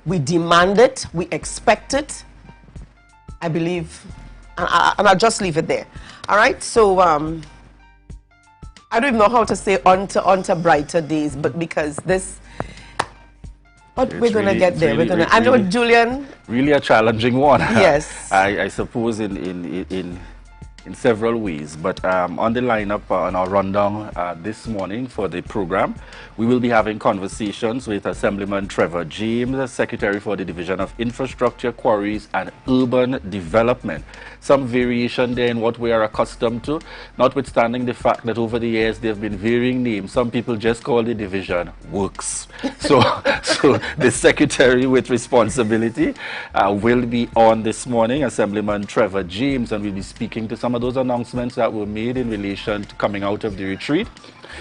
We demand it. We expect it. I believe, and I'll just leave it there. All right. So I don't even know how to say on to brighter days, but because this. But we're going to get there. I know, Julian. Really a challenging one. Yes. I suppose in several ways. But on the lineup, on our rundown this morning for the program, we will be having conversations with Assemblyman Trevor James, Secretary for the Division of Infrastructure, Quarries and Urban Development. Some variation there in what we are accustomed to, notwithstanding the fact that over the years there have been varying names. Some people just call the division Works. So the Secretary with responsibility will be on this morning, Assemblyman Trevor James, and we'll be speaking to some of those announcements that were made in relation to coming out of the retreat,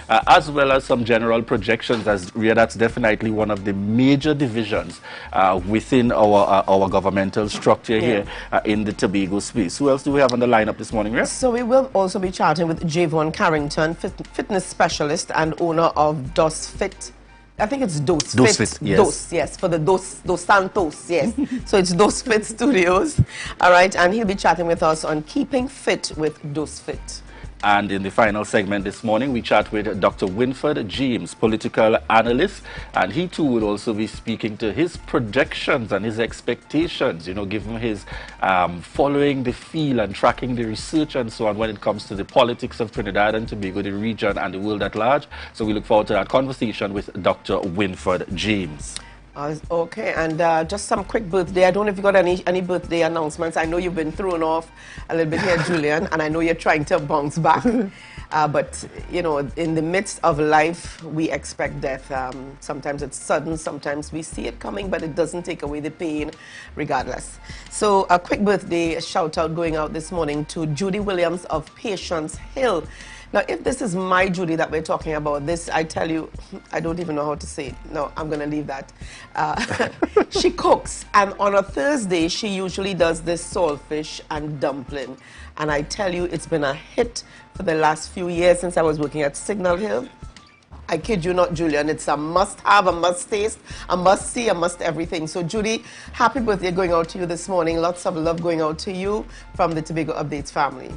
as well as some general projections, as that's definitely one of the major divisions within our governmental structure here in the Tobago space. Who else do we have on the lineup this morning, Rhea? So we will also be chatting with Javon Carrington, fitness specialist and owner of Dos Fit. I think it's Dos Fit. Yes. Dos, yes, for the Dos Santos, yes. So it's Dos Fit Studios. All right, and he'll be chatting with us on keeping fit with Dos Fit. And in the final segment this morning, we chat with Dr. Winford James, political analyst, and he too will also be speaking to his projections and his expectations, you know, given his following the field and tracking the research and so on when it comes to the politics of Trinidad and Tobago, the region and the world at large. So we look forward to that conversation with Dr. Winford James. Okay, and just some quick birthday. I don't know if you got any birthday announcements. I know you've been thrown off a little bit here, Julian, and I know you're trying to bounce back. But, you know, in the midst of life, we expect death. Sometimes it's sudden, sometimes we see it coming, but it doesn't take away the pain regardless. So a quick birthday shout out going out this morning to Judy Williams of Patience Hill. Now, if this is my Judy that we're talking about, this, I tell you, I don't even know how to say it. No, I'm going to leave that. She cooks, and on a Thursday, she usually does this saltfish and dumpling. And I tell you, it's been a hit for the last few years since I was working at Signal Hill. I kid you not, Julian. It's a must-have, a must-taste, a must-see, a must-everything. So, Judy, happy birthday going out to you this morning. Lots of love going out to you from the Tobago Updates family.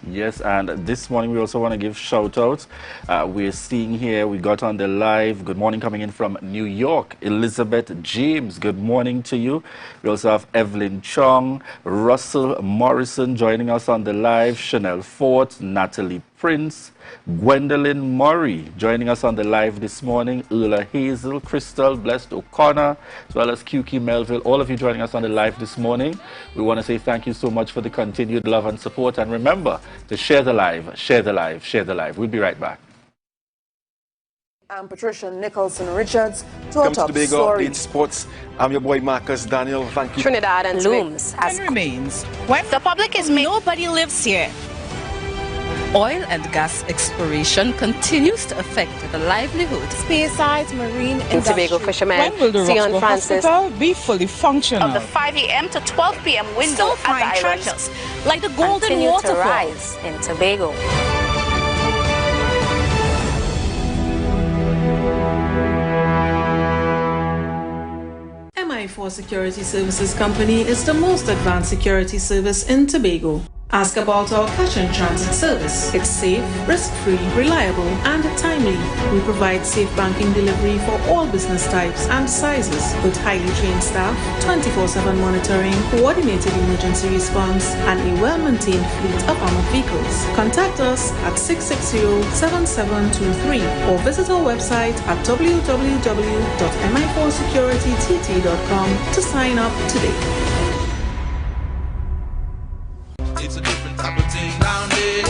Yes, and this morning we also want to give shout-outs. We're seeing here, we got on the live, good morning coming in from New York, Elizabeth James, good morning to you. We also have Evelyn Chong, Russell Morrison joining us on the live, Chanel Fort, Natalie Prince, Gwendolyn Murray joining us on the live this morning, Erla Hazel, Crystal, Blessed O'Connor, as well as QQ Melville, all of you joining us on the live this morning. We want to say thank you so much for the continued love and support, and remember to share the live, share the live, share the live. We'll be right back. I'm Patricia Nicholson Richards to our top Tobago story. Update Sports. I'm your boy Marcus Daniel. Thank you. Trinidad and looms And remains when the public is nobody lives here. Oil and gas exploration continues to affect the livelihood. Spearsides, marine in Tobago fishermen. When will the Sion Roxborough Francis Hospital be fully functional? of the 5 a.m. to 12 p.m. window Still at the islands treasures like the Golden continue Waterfall to rise in Tobago. MI4 Security Services Company is the most advanced security service in Tobago. Ask about our cash and transit service. It's safe, risk-free, reliable, and timely. We provide safe banking delivery for all business types and sizes with highly trained staff, 24/7 monitoring, coordinated emergency response, and a well-maintained fleet of armored vehicles. Contact us at 660-7723 or visit our website at www.mi4securitytt.com to sign up today. It's a different type of thing down there.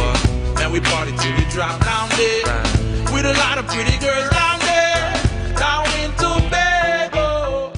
Man, we party till we drop down there. With a lot of pretty girls down there. Down in Tobago.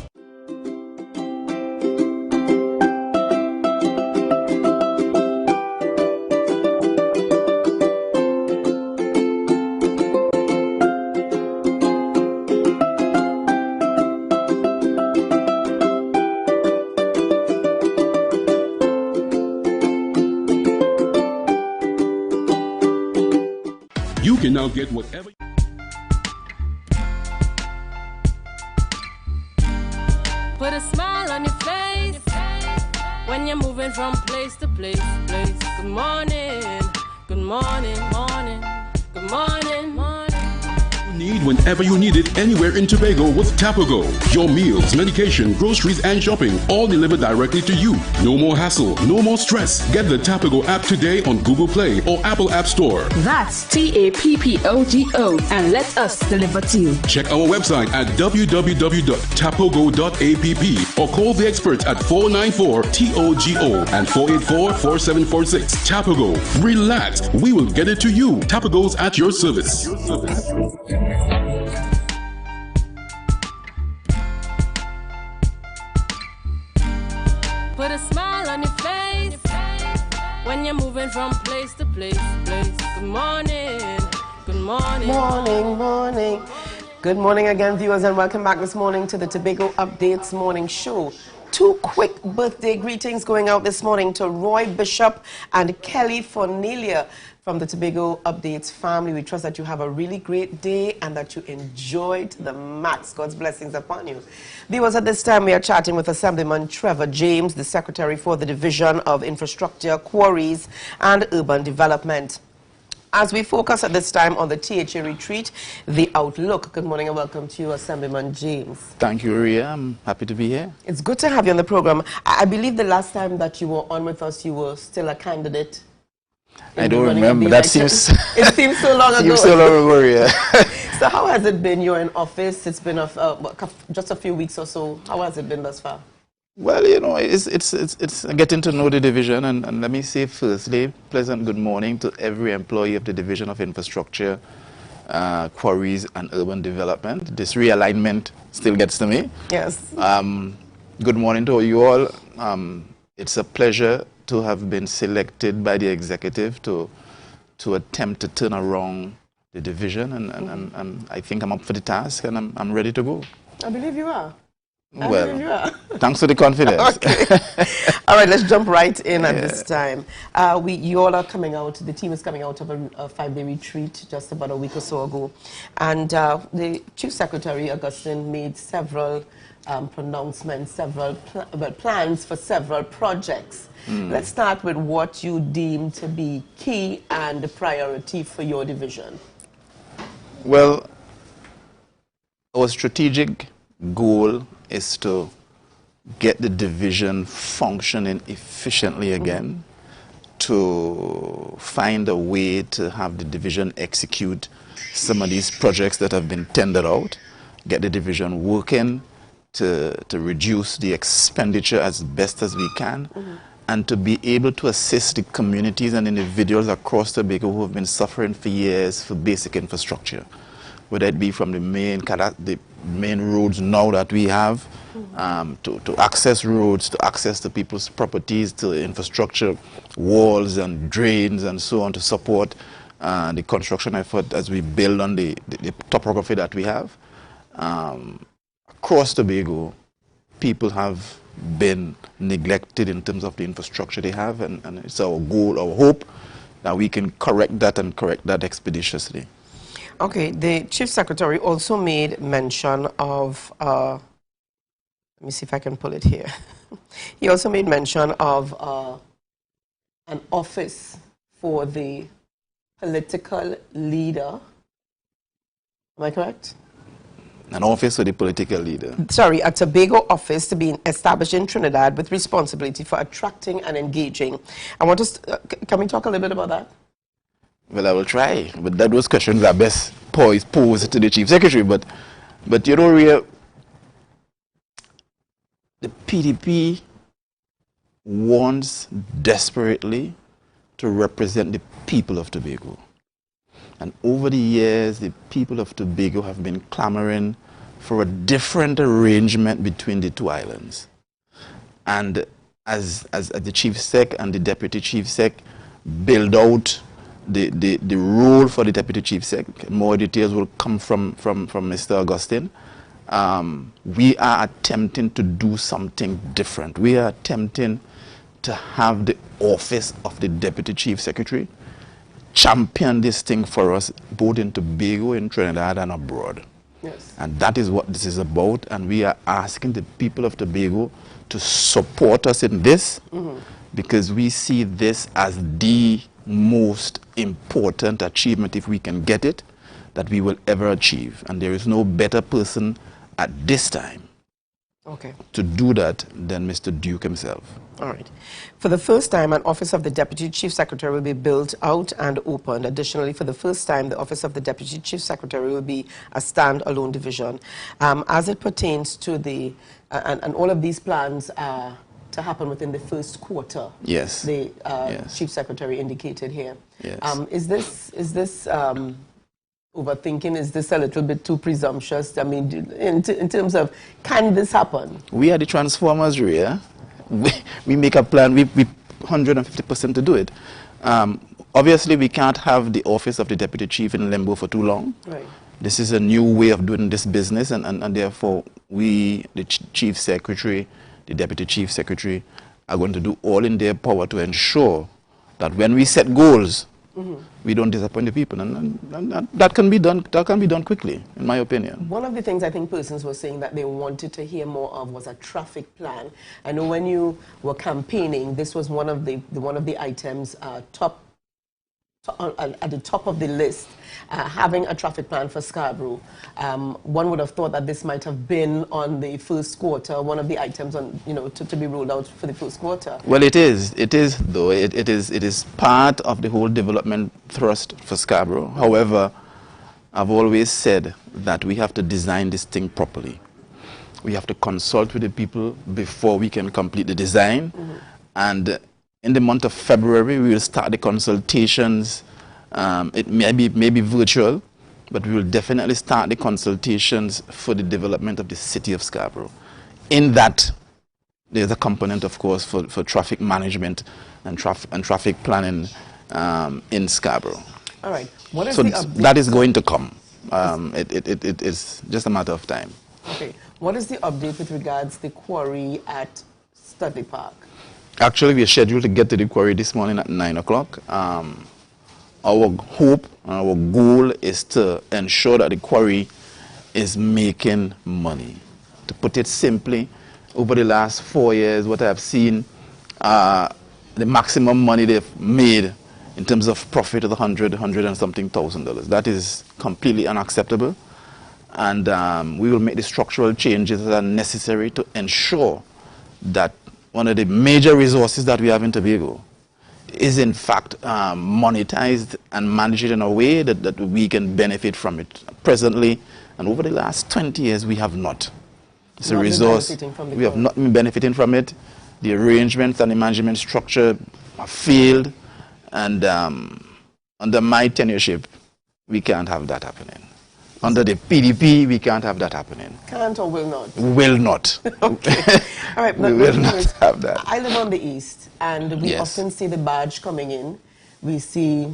You can now get whatever. Put a smile on your face when you're moving from place to place. Good morning, good morning, morning, good morning, morning. Need whenever you need it, anywhere in Tobago with Tobago. Your meals, medication, groceries, and shopping, all delivered directly to you. No more hassle, no more stress. Get the Tobago app today on Google Play or Apple App Store. That's TAPPOGO, and let us deliver to you. Check our website at www.tapogo.app or call the experts at 494-TOGO and 484-4746. Tobago. Relax. We will get it to you. Tobago's at your service. Put a smile on your face when you're moving from place to place. Good morning, good morning. Morning, morning. Good morning again, viewers, and welcome back this morning to the Tobago Updates Morning Show. Two quick birthday greetings going out this morning to Roy Bishop and Kelly Fornelia from the Tobago Updates family. We trust that you have a really great day and that you enjoy to the max. God's blessings upon you. Viewers, at this time we are chatting with Assemblyman Trevor James, the Secretary for the Division of Infrastructure, Quarries and Urban Development. As we focus at this time on the THA retreat, the outlook. Good morning and welcome to you, Assemblyman James. Thank you, Ria. I'm happy to be here. It's good to have you on the program. I believe the last time that you were on with us, you were still a candidate. I don't remember. That seems... It seems so long ago. Seems so long ago, yeah. So how has it been? You're in office. It's been just a few weeks or so. How has it been thus far? Well, you know, it's getting to know the division, and let me say firstly, pleasant good morning to every employee of the Division of Infrastructure, Quarries and Urban Development. This realignment still gets to me. Yes. Good morning to you all. It's a pleasure to have been selected by the executive to attempt to turn around the division, and I think I'm up for the task, and I'm ready to go. I believe you are. Well, thanks for the confidence. Okay. All right, let's jump right in at this time. You all are coming out, the team is coming out of a 5-day retreat just about a week or so ago. And the Chief Secretary, Augustine, made several pronouncements, several plans for several projects. Let's start with what you deem to be key and the priority for your division. Well, our strategic goal is to get the division functioning efficiently again, to find a way to have the division execute some of these projects that have been tendered out, get the division working to reduce the expenditure as best as we can, and to be able to assist the communities and individuals across Tobago who have been suffering for years for basic infrastructure, whether it be from the main roads now that we have, to access roads, to access to people's properties, to infrastructure, walls and drains and so on, to support the construction effort as we build on the topography that we have. Across Tobago, people have been neglected in terms of the infrastructure they have, and it's our goal, our hope, that we can correct that and correct that expeditiously. Okay, the Chief Secretary also made mention of, let me see if I can pull it here. He also made mention of an office for the political leader. Am I correct? An office for the political leader. Sorry, a Tobago office to be established in Trinidad with responsibility for attracting and engaging. I want us, can we talk a little bit about that? Well, I will try, but those questions are best posed to the Chief Secretary. But you know, Ria, the PDP wants desperately to represent the people of Tobago. And over the years, the people of Tobago have been clamoring for a different arrangement between the two islands. And as the Chief Sec and the Deputy Chief Sec build out the role for the Deputy Chief Sec, more details will come from Mr. Augustine. We are attempting to do something different. We are attempting to have the office of the Deputy Chief Secretary champion this thing for us, both in Tobago, in Trinidad, and abroad. Yes. And that is what this is about, and we are asking the people of Tobago to support us in this, because we see this as the most important achievement, if we can get it, that we will ever achieve. And there is no better person at this time to do that than Mr. Duke himself. All right. For the first time, an Office of the Deputy Chief Secretary will be built out and opened. Additionally, for the first time, the Office of the Deputy Chief Secretary will be a stand-alone division. As it pertains to the, and all of these plans are to happen within the first quarter. Yes. The Chief Secretary indicated here. Yes. Is this overthinking? Is this a little bit too presumptuous? I mean, in terms of, can this happen? We are the transformers, Rhea. We make a plan, we 150% to do it. Obviously, we can't have the office of the Deputy Chief in limbo for too long. Right. This is a new way of doing this business, and therefore, we, the Chief Secretary, the Deputy Chief Secretary, are going to do all in their power to ensure that when we set goals, we don't disappoint the people, and that can be done. That can be done quickly, in my opinion. One of the things I think persons were saying that they wanted to hear more of was a traffic plan. I know when you were campaigning, this was one of the items at the top of the list. Having a traffic plan for Scarborough. One would have thought that this might have been on the first quarter, one of the items on, to be rolled out for the first quarter. Well, it is though. It is part of the whole development thrust for Scarborough. However, I've always said that we have to design this thing properly. We have to consult with the people before we can complete the design. And in the month of February, we will start the consultations. It may be virtual, but we will definitely start the consultations for the development of the city of Scarborough. In that, there's a component, of course, for traffic management and traffic planning in Scarborough. All right. What is so the update? that is going to come. It is just a matter of time. Okay. What is the update with regards to the quarry at Studley Park? Actually, we are scheduled to get to the quarry this morning at 9 o'clock. Our hope and our goal is to ensure that the quarry is making money. To put it simply, over the last 4 years, what I've seen, the maximum money they've made in terms of profit is $100 and something thousand. That is completely unacceptable. And we will make the structural changes that are necessary to ensure that one of the major resources that we have in Tobago is in fact monetized and managed in a way that we can benefit from it. Presently, and over the last 20 years, we have not. It's a resource. We have not been benefiting from it. The arrangements and the management structure have failed, and under my tenureship, we can't have that happening. Under the PDP, we can't have that happening. Can't or will not? Will not. Okay. All right, but we will not have that. I live on the east, and we often see the barge coming in. We see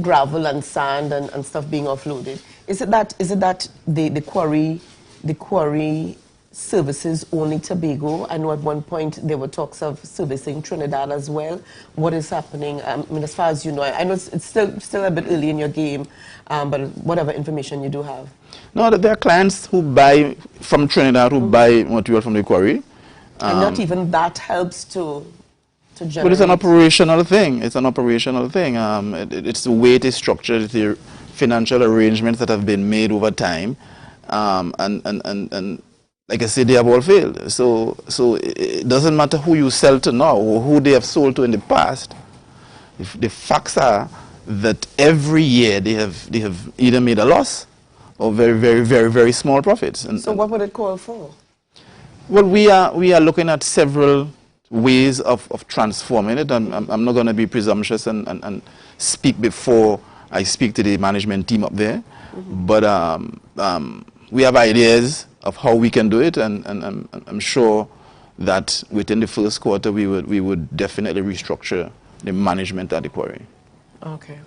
gravel and sand and stuff being offloaded. Is it that the quarry services only Tobago? I know at one point there were talks of servicing Trinidad as well. What is happening? I mean, as far as you know, I know it's still a bit early in your game, but whatever information you do have. No, there are clients who buy from Trinidad, who buy material from the quarry. And not even that helps to generate. But it's an operational thing. It's an operational thing. It's the way it is structured, it's the financial arrangements that have been made over time, and like I said, they have all failed. So it doesn't matter who you sell to now or who they have sold to in the past. The facts are that every year they have either made a loss or very, very, very, very small profits. So what would it call for? Well, we are looking at several ways of transforming it. I'm not going to be presumptuous and speak before I speak to the management team up there. But we have ideas of how we can do it, and I'm sure that within the first quarter we would definitely restructure the management at the quarry. Okay.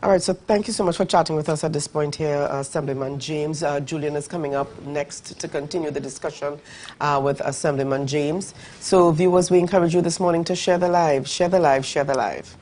All right, so thank you so much for chatting with us at this point here, Assemblyman James. Julian is coming up next to continue the discussion with Assemblyman James. So viewers, we encourage you this morning to share the live, share the live, share the live.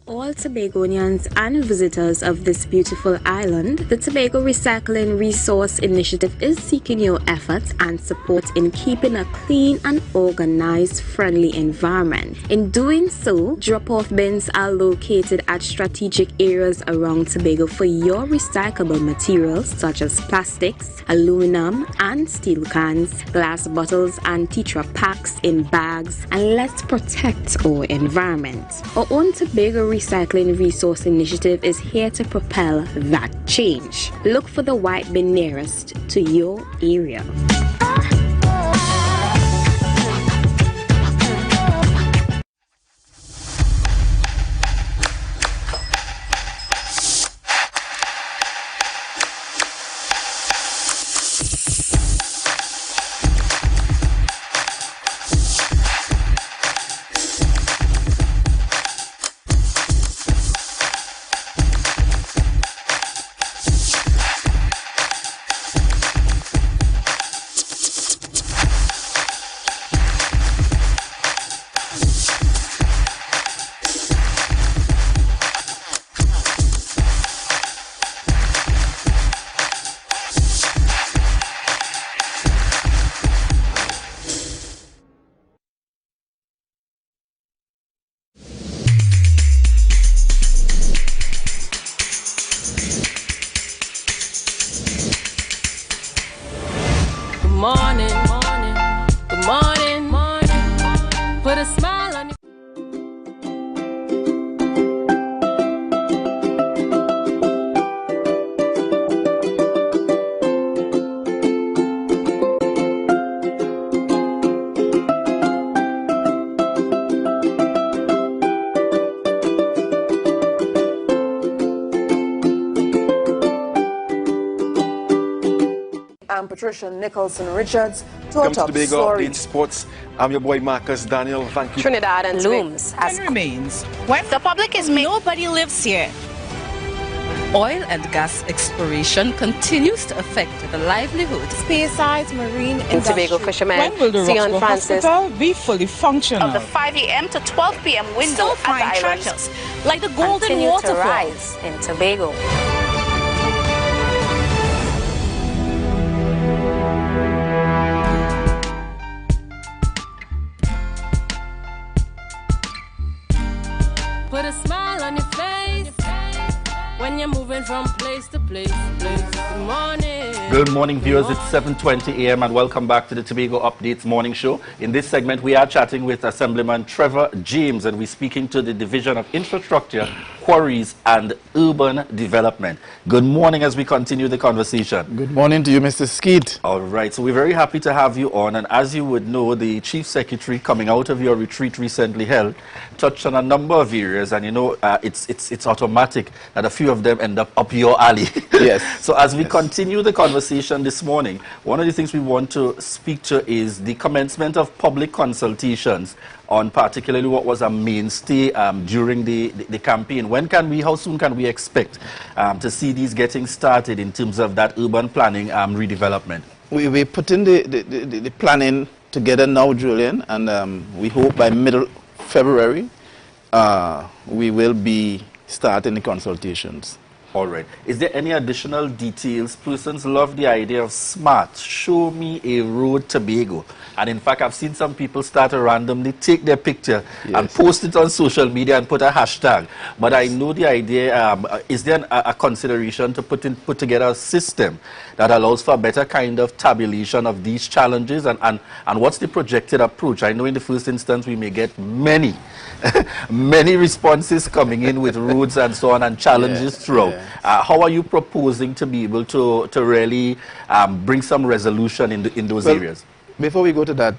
all Tobagonians and visitors of this beautiful island, the Tobago Recycling Resource Initiative is seeking your efforts and support in keeping a clean and organized, friendly environment. In doing so, drop-off bins are located at strategic areas around Tobago for your recyclable materials such as plastics, aluminum and steel cans, glass bottles and tetra packs in bags, and let's protect our environment. Our own Tobago Recycling Resource Initiative is here to propel that change. Look for the white bin nearest to your area. Put a smile on your I'm Patricia Nicholson Richards. Welcome to Top Tobago Story. Update Sports. I'm your boy Marcus Daniel. Thank you. Trinidad and looms as remains when the public is nobody lives here. Oil and gas exploration continues to affect the livelihood. Spearsides, marine in Tobago fishermen. When will the Sion Roxborough Francis Hospital be fully functional? of the 5 a.m. to 12 p.m. window Still find at the islands treasures like the golden continue to waterfall rise in Tobago. Put a smile on your face when you're moving from place to place. Good morning. Good morning, viewers. It's 7:20 a.m. and welcome back to the Tobago Updates morning show. In this segment, we are chatting with Assemblyman Trevor James, and we're speaking to the Division of Infrastructure, Quarries and Urban Development. Good morning as we continue the conversation. Good morning to you, Mr. Skeet. All right, so we're very happy to have you on, and as you would know, the Chief Secretary coming out of your retreat recently held touched on a number of areas, and you know, it's automatic that a few of them end up your alley. Yes. So as we continue the conversation this morning, one of the things we want to speak to is the commencement of public consultations on particularly what was a mainstay during the campaign. How soon can we expect to see these getting started in terms of that urban planning redevelopment? We're putting the planning together now, Julian, and we hope by middle February we will be starting the consultations. All right. Is there any additional details? Persons love the idea of SMART. Show me a road Tobago. And in fact, I've seen some people start to randomly take their picture and post it on social media and put a hashtag. But I know the idea, is there a consideration to put together a system that allows for a better kind of tabulation of these challenges? And what's the projected approach? I know in the first instance we may get many responses coming in with roads and so on and challenges throughout. How are you proposing to be able to really bring some resolution in those areas? Before we go to that,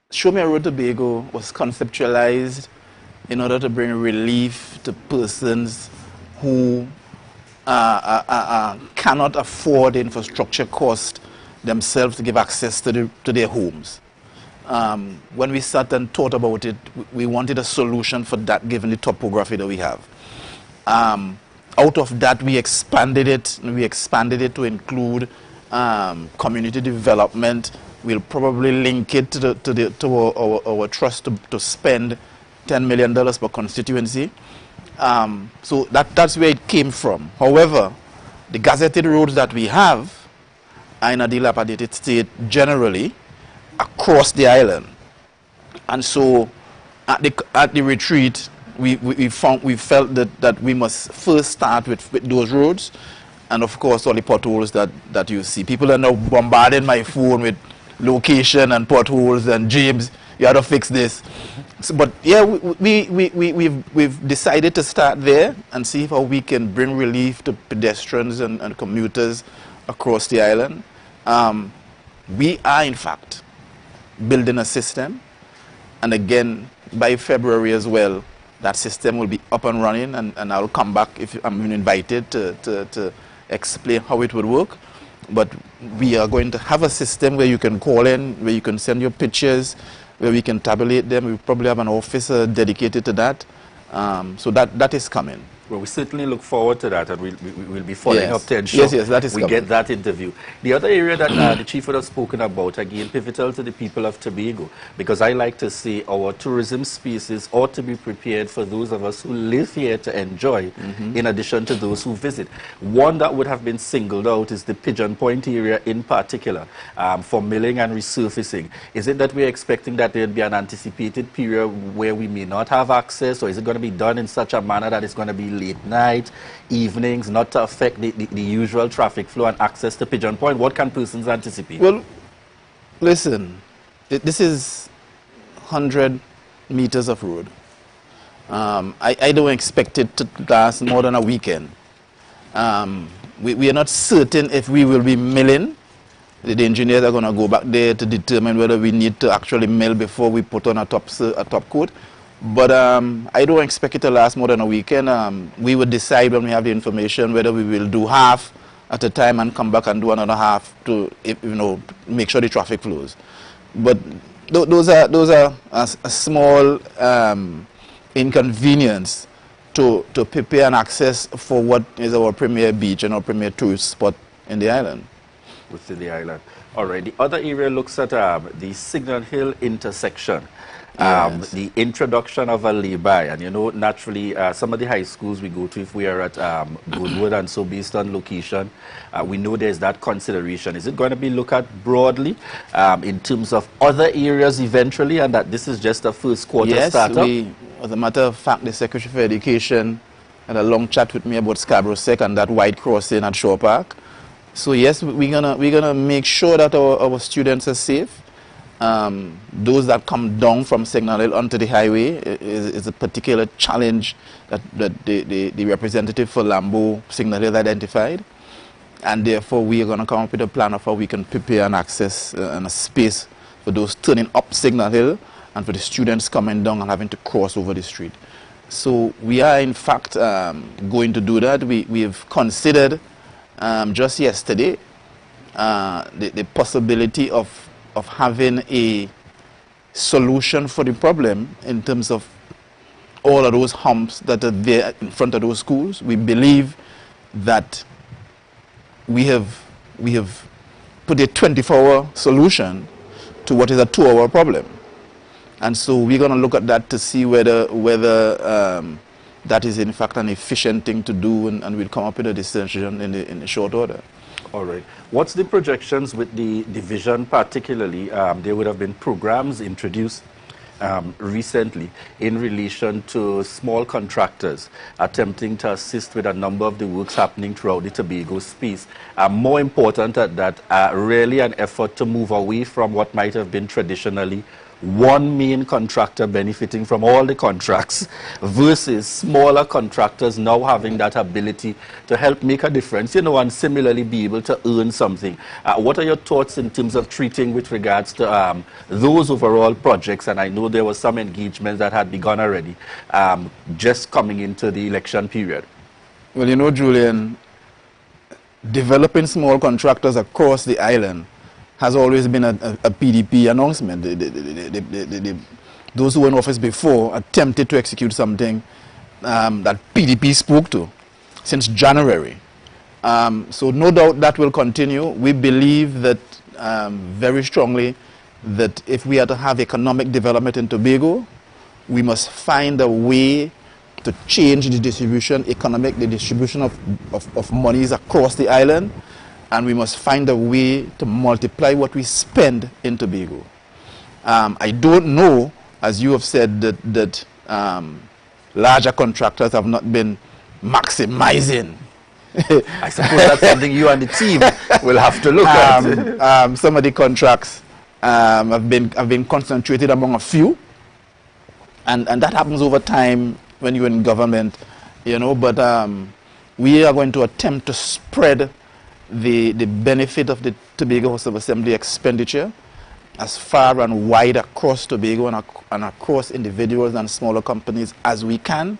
Show Me a Road Tobago was conceptualized in order to bring relief to persons who cannot afford the infrastructure cost themselves to give access to their homes. When we sat and thought about it, we wanted a solution for that given the topography that we have. Out of that, we expanded it to include community development. We'll probably link it to our trust to spend $10 million per constituency. So that's where it came from. However, the gazetted roads that we have are in a dilapidated state generally across the island. And so at the retreat, we felt that we must first start with those roads, and of course all the potholes that you see. People are now bombarding my phone with location and potholes and James, you have to fix this. So, but yeah, we've decided to start there and see how we can bring relief to pedestrians and commuters across the island. We are in fact building a system, and again by February as well, that system will be up and running, and I'll come back if I'm invited to explain how it would work. But we are going to have a system where you can call in, where you can send your pictures, where we can tabulate them. We probably have an officer dedicated to that. So that is coming. Well, we certainly look forward to that, and we'll be following up to ensure that is we get that interview. The other area that the Chief would have spoken about, again, pivotal to the people of Tobago, because I like to say our tourism spaces ought to be prepared for those of us who live here to enjoy, in addition to those who visit. One that would have been singled out is the Pigeon Point area in particular, for milling and resurfacing. Is it that we're expecting that there'll be an anticipated period where we may not have access, or is it going to be done in such a manner that it's going to be late night, evenings, not to affect the usual traffic flow and access to Pigeon Point? What can persons anticipate? Well, listen, this is 100 meters of road. I don't expect it to last more than a weekend. We are not certain if we will be milling. The engineers are going to go back there to determine whether we need to actually mill before we put on a top coat. But I don't expect it to last more than a weekend. We will decide when we have the information whether we will do half at a time and come back and do another half to, make sure the traffic flows. But those are a small inconvenience to prepare an access for what is our premier beach and our premier tourist spot in the island. Within the island. All right. The other area looks at the Signal Hill intersection. The introduction of a lay-by, and naturally some of the high schools we go to, if we are at Goodwood, and so based on location, we know there's that consideration. Is it going to be looked at broadly in terms of other areas eventually, and that this is just a first quarter startup? Yes, as a matter of fact, the Secretary for Education had a long chat with me about Scarborough Sec and that wide crossing at Shore Park. So yes, we're gonna make sure that our students are safe. Those that come down from Signal Hill onto the highway is a particular challenge that the representative for Lambo Signal Hill identified, and therefore we are going to come up with a plan of how we can prepare an access and a space for those turning up Signal Hill and for the students coming down and having to cross over the street. So we are in fact going to do that. We have considered just yesterday the possibility of having a solution for the problem in terms of all of those humps that are there in front of those schools. We believe that we have put a 24-hour solution to what is a 2-hour problem. And so we're going to look at that to see whether that is in fact an efficient thing to do, and we'll come up with a decision in a short order. All right. What's the projections with the division particularly? There would have been programs introduced recently in relation to small contractors attempting to assist with a number of the works happening throughout the Tobago space. More important at that, really an effort to move away from what might have been traditionally one main contractor benefiting from all the contracts versus smaller contractors now having that ability to help make a difference, and similarly be able to earn something. What are your thoughts in terms of treating with regards to those overall projects? And I know there was some engagement that had begun already, just coming into the election period. Well, Julian, developing small contractors across the island has always been a PDP announcement. Those who were in office before attempted to execute something that PDP spoke to since January. So no doubt that will continue. We believe that very strongly that if we are to have economic development in Tobago, we must find a way to change the distribution, the distribution of monies across the island, and we must find a way to multiply what we spend in Tobago. I don't know, as you have said, that larger contractors have not been maximizing. I suppose that's something you and the team will have to look at. Some of the contracts have been concentrated among a few, and that happens over time when you're in government, you know. But we are going to attempt to spread the benefit of the Tobago House of Assembly expenditure as far and wide across Tobago and across individuals and smaller companies as we can,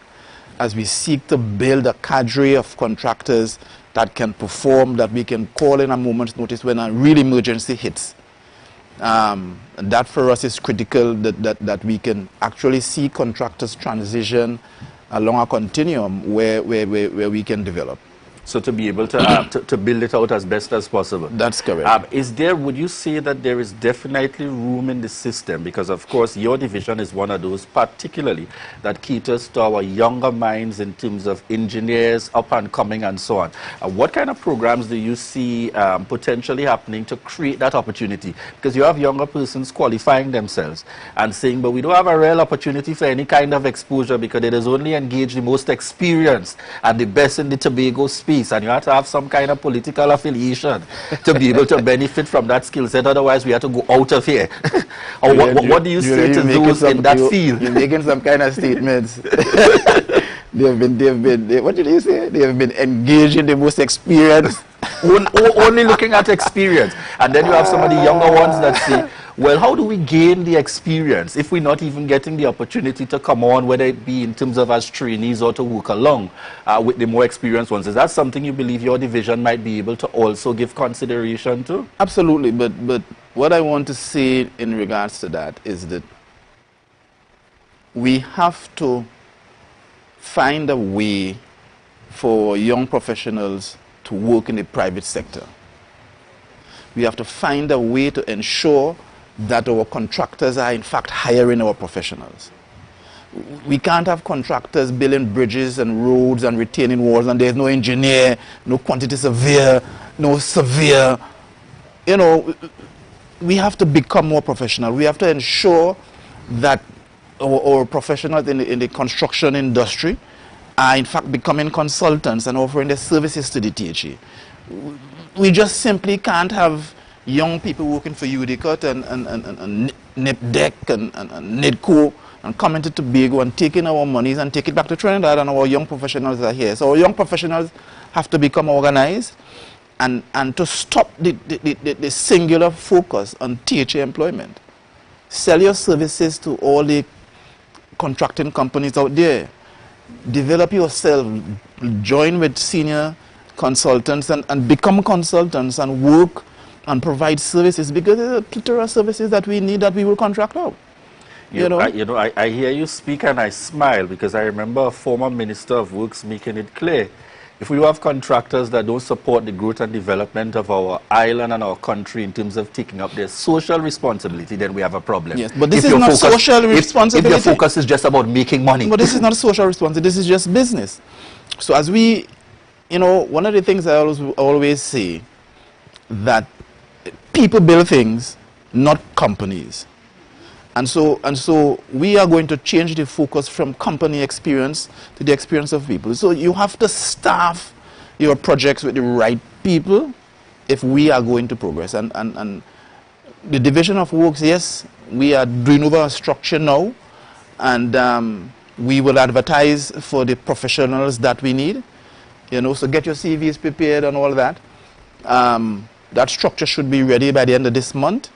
as we seek to build a cadre of contractors that can perform, that we can call in a moment's notice when a real emergency hits. And that for us is critical, that we can actually see contractors transition along a continuum where we can develop. So to be able to build it out as best as possible. That's correct. Would you say that there is definitely room in the system? Because of course your division is one of those particularly that caters to our younger minds in terms of engineers, up and coming and so on. What kind of programs do you see potentially happening to create that opportunity? Because you have younger persons qualifying themselves and saying, but we don't have a real opportunity for any kind of exposure because it is only engaged the most experienced and the best in the Tobago space. And you have to have some kind of political affiliation to be able to benefit from that skill set. Otherwise, we have to go out of here. Or what do you say to those in that field? You're making some kind of statements. They've been, what did you say? They have been engaged in the most experienced. Only looking at experience. And then you have some of the younger ones that say, well, how do we gain the experience if we're not even getting the opportunity to come on, whether it be in terms of as trainees or to work along with the more experienced ones? Is that something you believe your division might be able to also give consideration to? Absolutely, but what I want to say in regards to that is that we have to find a way for young professionals to work in the private sector. We have to find a way to ensure that our contractors are in fact hiring our professionals. We can't have contractors building bridges and roads and retaining walls and there's no engineer, no quantity surveyor, no surveyor. You know, we have to become more professional. We have to ensure that our professionals in the construction industry are in fact becoming consultants and offering their services to the THE. We just simply can't have young people working for UDCOT and NIPDEC and NIDCO and coming to Tobago and taking our monies and take it back to Trinidad, and our young professionals are here. So our young professionals have to become organized and to stop the singular focus on THA employment. Sell your services to all the contracting companies out there. Develop yourself, join with senior consultants and become consultants and work and provide services, because there are plethora of services that we need that we will contract out. I hear you speak and I smile because I remember a former Minister of Works making it clear, if we have contractors that don't support the growth and development of our island and our country in terms of taking up their social responsibility, then we have a problem. Yes, but this is not social responsibility. If your focus is just about making money. But this is not social responsibility, this is just business. So as we, one of the things I always say, that people build things, not companies. And so we are going to change the focus from company experience to the experience of people. So you have to staff your projects with the right people if we are going to progress. And the division of works, yes, we are doing over a structure now, and we will advertise for the professionals that we need. So get your CVs prepared and all that. That structure should be ready by the end of this month.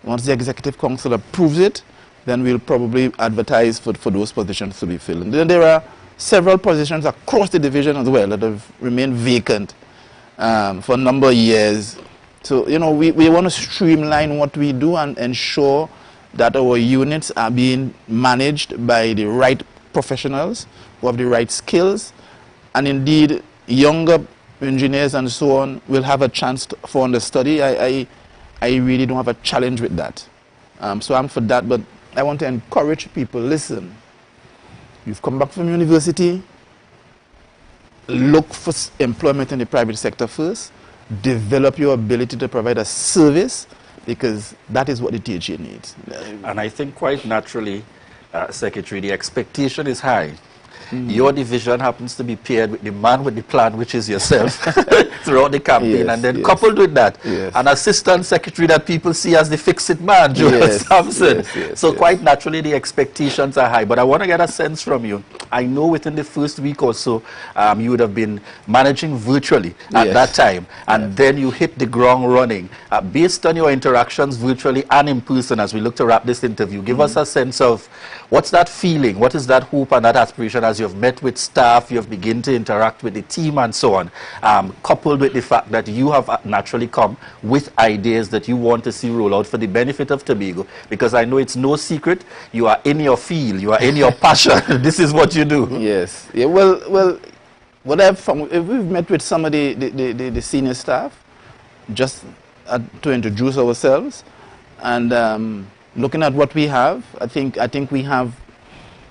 Once the Executive Council approves it, then we'll probably advertise for those positions to be filled. And then there are several positions across the division as well that have remained vacant for a number of years. So, we want to streamline what we do and ensure that our units are being managed by the right professionals who have the right skills, and indeed younger engineers and so on will have a chance for understudy. I really don't have a challenge with that. So I'm for that, but I want to encourage people, listen, You've come back from university, look for employment in the private sector first, develop your ability to provide a service, because that is what the THA needs. And I think quite naturally, Secretary, the expectation is high. Your division happens to be paired with the man with the plan, which is yourself, throughout the campaign. And then coupled with that, an assistant secretary that people see as the fix-it man, Joel Sampson. So quite naturally, the expectations are high. But I want to get a sense from you. I know within the first week or so, you would have been managing virtually at that time. And then you hit the ground running. Based on your interactions virtually and in person, as we look to wrap this interview, give us a sense of what's that feeling? What is that hope and that aspiration as you've met with staff, you've begun to interact with the team and so on, coupled with the fact that you have naturally come with ideas that you want to see roll out for the benefit of Tobago, because I know it's no secret, you are in your field, you are in your passion, this is what you do. Yes. Yeah, well, what I've found, we've met with some of the senior staff, just to introduce ourselves, and looking at what we have, I think we have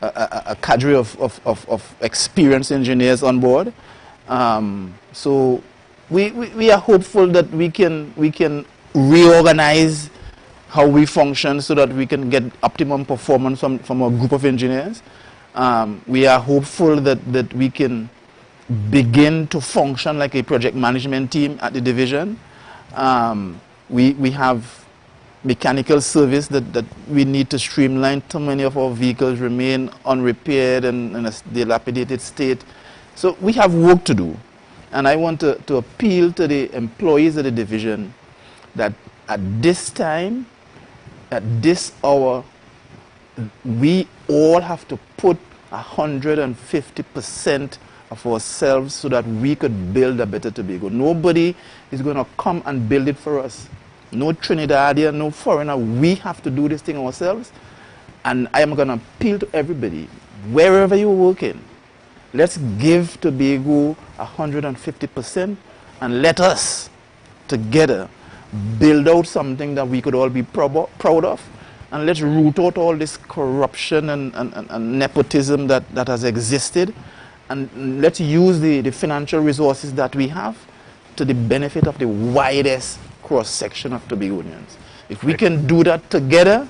a cadre of experienced engineers on board. So we are hopeful that we can reorganize how we function so that we can get optimum performance from a group of engineers. We are hopeful that we can begin to function like a project management team at the division. We have mechanical service that we need to streamline. Too many of our vehicles remain unrepaired and in a dilapidated state. So we have work to do. And I want to appeal to the employees of the division that at this time, at this hour, we all have to put 150% of ourselves so that we could build a better Tobago. Nobody is going to come and build it for us. No Trinidadian, no foreigner. We have to do this thing ourselves. And I am going to appeal to everybody, wherever you're working, let's give Tobago 150% and let us together build out something that we could all be proud of. And let's root out all this corruption and nepotism that has existed. And let's use the financial resources that we have to the benefit of the widest cross-section of Tobagonians. If we can do that together,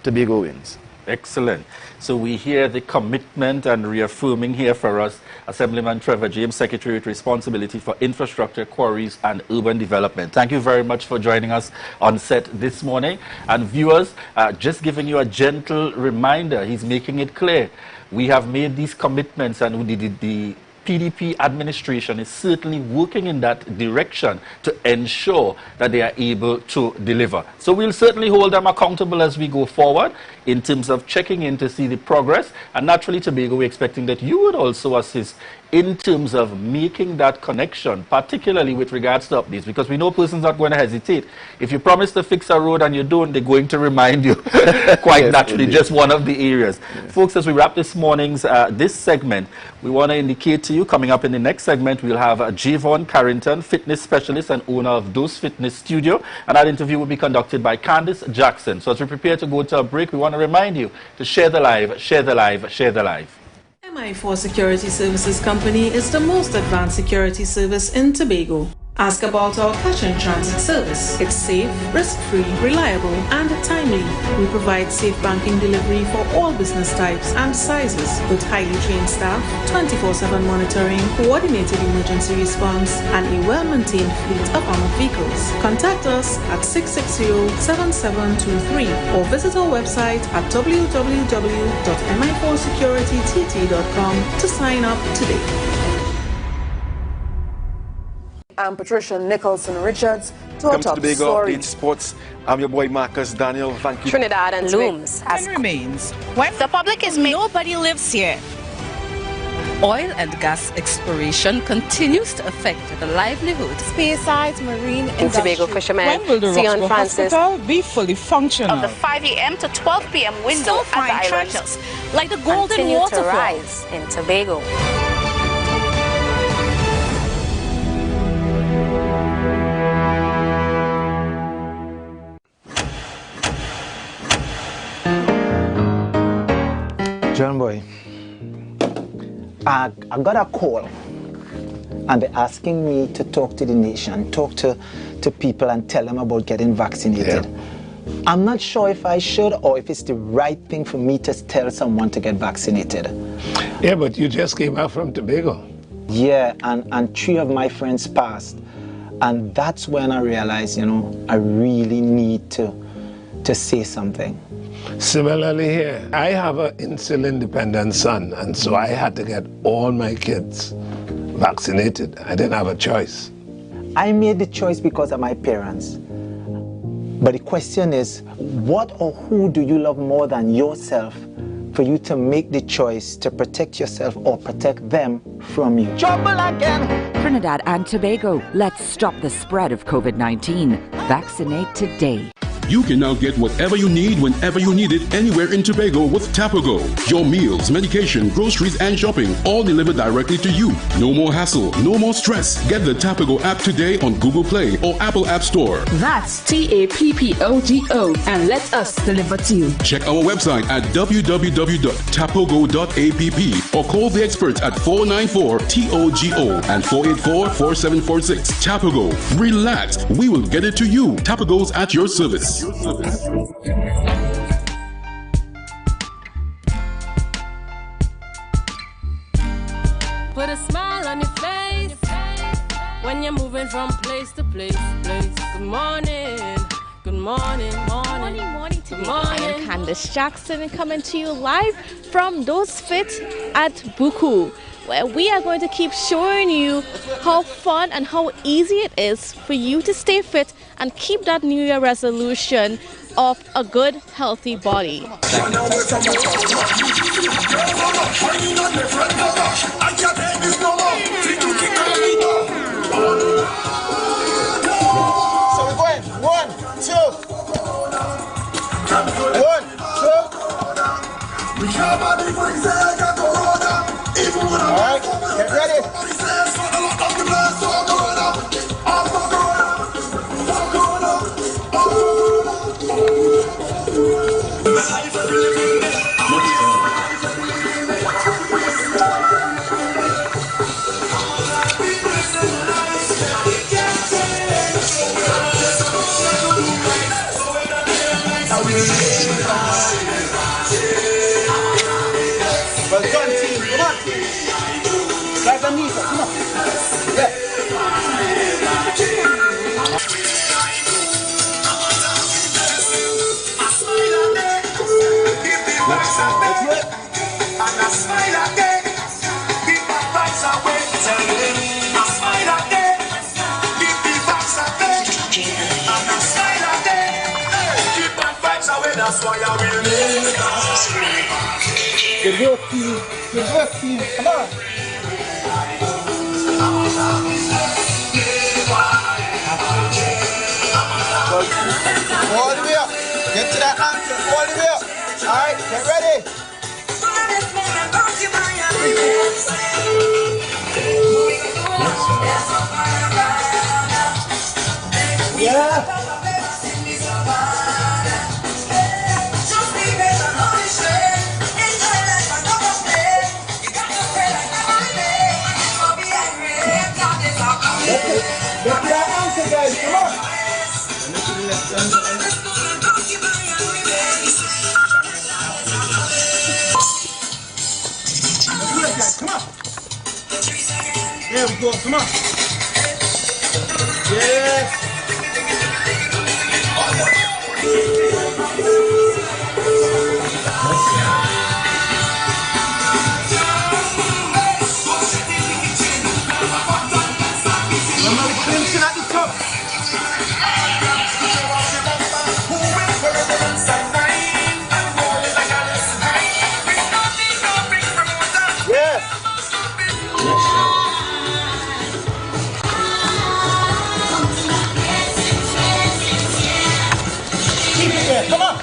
Tobago wins. Excellent. So we hear the commitment and reaffirming here for us, Assemblyman Trevor James, Secretary with responsibility for infrastructure, quarries and urban development. Thank you very much for joining us on set this morning. And viewers, just giving you a gentle reminder, he's making it clear. We have made these commitments, and the PDP administration is certainly working in that direction to ensure that they are able to deliver. So we'll certainly hold them accountable as we go forward in terms of checking in to see the progress. And naturally, Tobago, we're expecting that you would also assist in terms of making that connection, particularly with regards to updates, because we know persons not going to hesitate. If you promise to fix a road and you don't, they're going to remind you quite naturally, just one of the areas. Folks, as we wrap this morning's this segment, we want to indicate to you, coming up in the next segment, we'll have Javon Carrington, fitness specialist and owner of Dose Fitness Studio, and that interview will be conducted by Candice Jackson. So as we prepare to go to a break, we want to remind you to share the live, share the live, share the live. MI4 Security Services Company is the most advanced security service in Tobago. Ask about our cash and transit service. It's safe, risk-free, reliable, and timely. We provide safe banking delivery for all business types and sizes with highly trained staff, 24/7 monitoring, coordinated emergency response, and a well-maintained fleet of armored vehicles. Contact us at 660-7723 or visit our website at www.mi4securitytt.com to sign up today. I'm Patricia Nicholson Richards to our top Tobago story. Update Sports. I'm your boy Marcus Daniel. Thank you. Trinidad and looms as remains. When the public is nobody lives here. Oil and gas exploration continues to affect the livelihood. Spearsides, marine and Tobago fishermen. When will the Sion Francis hospital be fully functional? Of the 5 a.m. to 12 p.m. window at the island treasures like the golden continue waterfall to rise in Tobago. John Boy, I got a call, and they're asking me to talk to the nation, talk to people and tell them about getting vaccinated. Yeah. I'm not sure if I should or if it's the right thing for me to tell someone to get vaccinated. Yeah, but you just came back from Tobago. Yeah, and 3 of my friends passed. And that's when I realized, I really need to say something. Similarly here, I have an insulin-dependent son, and so I had to get all my kids vaccinated. I didn't have a choice. I made the choice because of my parents. But the question is, what or who do you love more than yourself for you to make the choice to protect yourself or protect them from you? Trouble again! Trinidad and Tobago, let's stop the spread of COVID-19. Vaccinate today. You can now get whatever you need whenever you need it anywhere in Tobago with Tobago. Your meals, medication, groceries, and shopping all delivered directly to you. No more hassle, no more stress. Get the Tobago app today on Google Play or Apple App Store. That's TAPPOGO, and let us deliver to you. Check our website at www.tapogo.app or call the experts at 494-TOGO and 484-4746. Tobago. Relax. We will get it to you. Tobago's at your service. Put a smile on your face when you're moving from place to place. Good morning. Good morning. Morning to you. I am Candace Jackson coming to you live from Those Fit at Buku, where we are going to keep showing you how fun and how easy it is for you to stay fit and keep that New Year resolution of a good, healthy body. So we're going 1, 2. 1, 2. All right, get ready. Well done, team. Come on. Guys, I'm Nisa. Come on. Yeah. That's why I will live. Good work, team. Good work, team. Come on. All the way up. Get to that answer. All the way up. All right, get ready. Yeah. Get that answer, guys. Come on. Come on. There we go. Come on. Yes. Crimson at the top. Yes. Keep it there. Come on.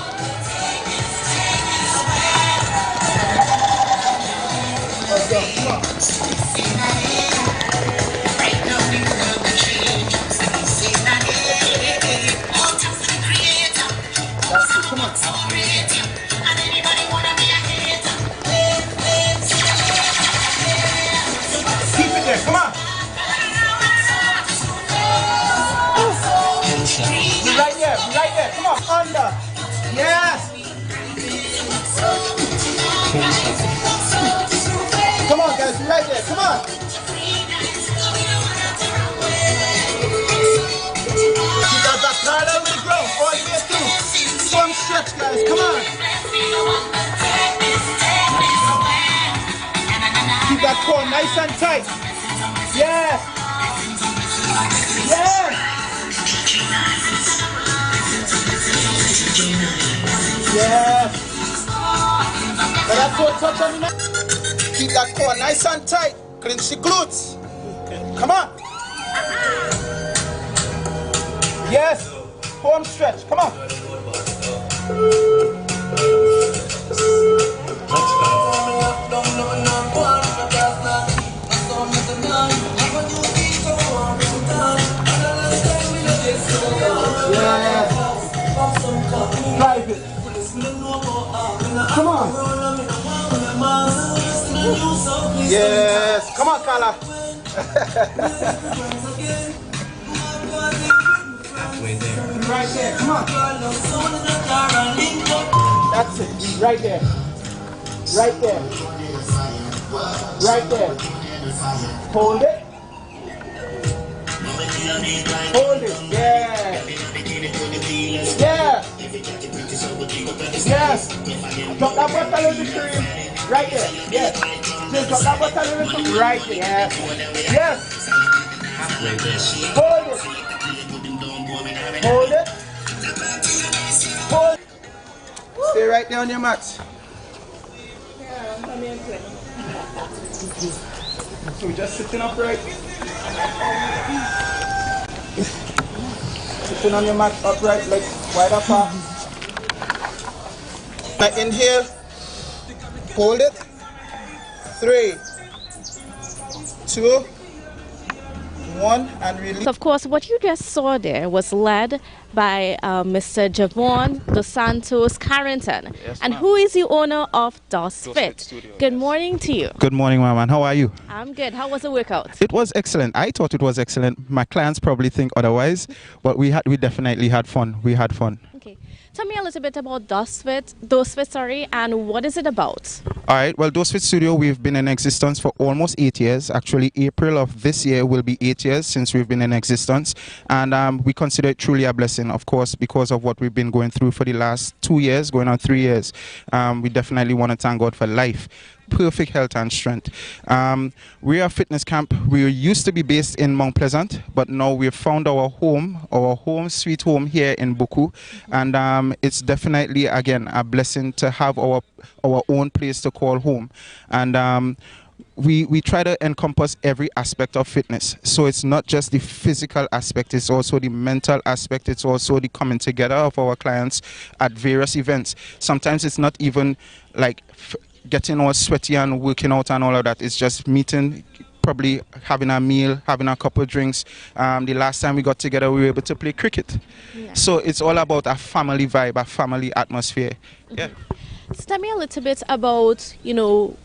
Come on, guys, right there. Come on. Keep that back parallel with the ground all the way through. Some stretch, guys. Come on. Keep that core nice and tight. Yeah. Yeah. Yeah. Let that core touch on the neck. Keep that core nice and tight. Clench the glutes. Come on. Yes. Form stretch. Come on. Yeah. Drive it. Come on. Yes. Come on, Carla. Right there. Come on. That's it. Right there. Right there. Right there. Hold it. Hold it. Yeah. Yeah. Yes. Drop that bottle in the cream. Right there. Yes. Just drop that bottle in the cream. Right there. Yes. Yes. Hold it. Hold it. Hold it. Stay right there on your mat. So we're just sitting upright. Sitting on your mat upright, like wide apart. Now inhale. Hold it. 3, 2, 1, and release. So of course, what you just saw there was led by Mr. Javon Dos Santos Carrington. Yes, and who is the owner of DOS Fit? Good morning to you. Good morning, my man. How are you? I'm good. How was the workout? It was excellent. I thought it was excellent. My clients probably think otherwise, but we definitely had fun. We had fun. Okay. Tell me a little bit about DOS Fit, and what is it about? All right. Well, DOS Fit Studio, we've been in existence for almost 8 years. Actually, April of this year will be 8 years since we've been in existence. And we consider it truly a blessing, of course, because of what we've been going through for the last 2 years, going on 3 years. We definitely want to thank God for life. Perfect health and strength. We are a fitness camp. We used to be based in Mount Pleasant, but now we've found our home sweet home here in Buku, and it's definitely again a blessing to have our own place to call home. And we try to encompass every aspect of fitness. So it's not just the physical aspect, it's also the mental aspect, it's also the coming together of our clients at various events. Sometimes it's not even like getting all sweaty and working out and all of that. It's just meeting, probably having a meal, having a couple of drinks. The last time we got together, we were able to play cricket. Yeah. So it's all about a family vibe, a family atmosphere. Yeah. Tell me a little bit about,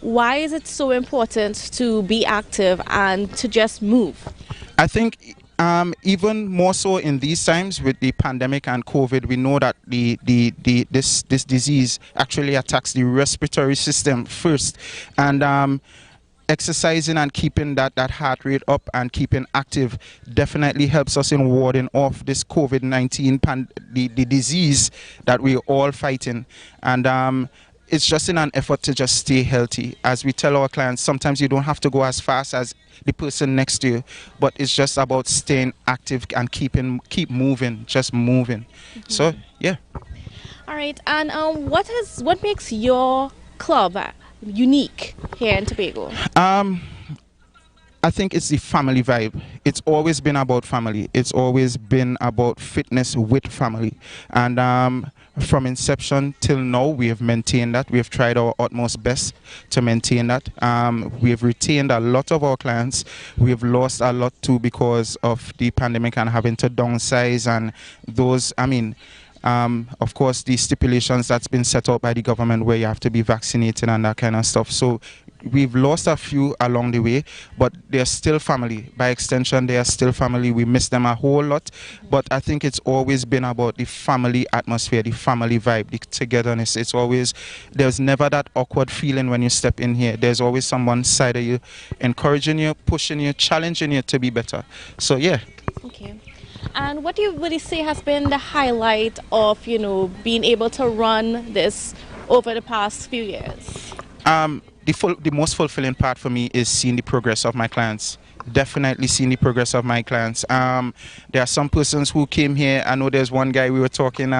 why is it so important to be active and to just move? I think even more so in these times with the pandemic and COVID, we know that this disease actually attacks the respiratory system first. And exercising and keeping that heart rate up and keeping active definitely helps us in warding off this COVID-19 the disease that we're all fighting. And it's just in an effort to just stay healthy. As we tell our clients, sometimes you don't have to go as fast as the person next to you, but it's just about staying active and keep moving, just moving. Mm-hmm. So yeah. All right. And what makes your club unique here in Tobago? I think it's the family vibe. It's always been about family. It's always been about fitness with family. And from inception till now, we have maintained that. We have tried our utmost best to maintain that. We have retained a lot of our clients. We have lost a lot too because of the pandemic and having to downsize and those, of course, the stipulations that's been set up by the government where you have to be vaccinated and that kind of stuff. So we've lost a few along the way, but they're still family. By extension, they are still family. We miss them a whole lot, but I think it's always been about the family atmosphere, the family vibe, the togetherness. It's always, there's never that awkward feeling when you step in here. There's always someone side of you, encouraging you, pushing you, challenging you to be better. So yeah. Okay. And what would you say has been the highlight of, being able to run this over the past few years? The most fulfilling part for me is seeing the progress of my clients. Definitely seeing the progress of my clients. There are some persons who came here. I know there's one guy we were talking,